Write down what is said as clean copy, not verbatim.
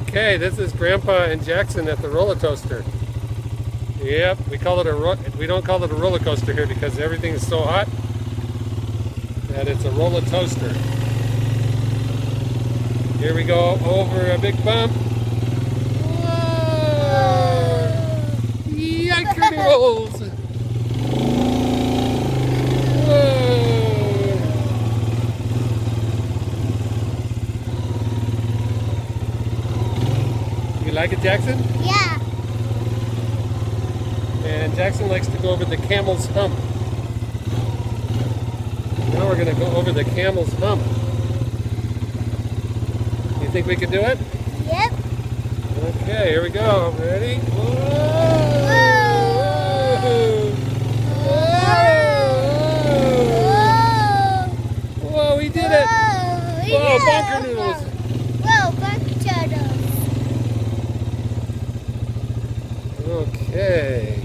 Okay, this is Grandpa and Jackson at the roller coaster. Yep, we don't call it a roller coaster here because everything is so hot that it's a roller coaster. Here we go over a big bump. Whoa! Yikers! You like it, Jackson? Yeah. And Jackson likes to go over the camel's hump. Now we're going to go over the camel's hump. You think we can do it? Yep. Okay, here we go. Ready? Whoa! Whoa! Whoa, we did it! Whoa, bunker noodles! Whoa, bunker noodles. Okay.